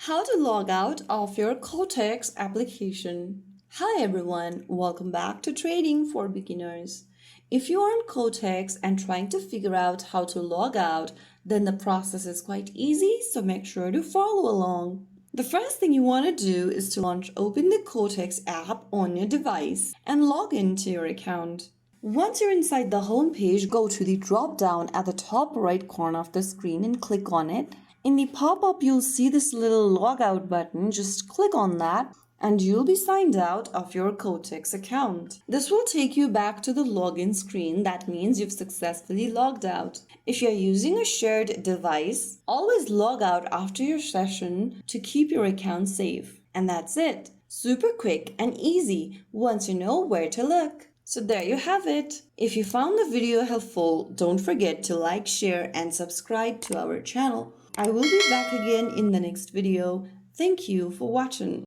How to log out of your Quotex application. Hi everyone, welcome back to Trading for Beginners. If you are on Quotex and trying to figure out how to log out, then the process is quite easy, so make sure to follow along. The first thing you want to do is to open the Quotex app on your device and log into your account. Once you're inside the home page, go to the drop down at the top right corner of the screen and click on it. In the pop-up, you'll see this little logout button. Just click on that and you'll be signed out of your Quotex account. This will take you back to the login screen. That means you've successfully logged out. If you're using a shared device, always log out after your session to keep your account safe. And that's it. Super quick and easy once you know where to look. So there you have it. If you found the video helpful, don't forget to like, share, and subscribe to our channel. I will be back again in the next video. Thank you for watching.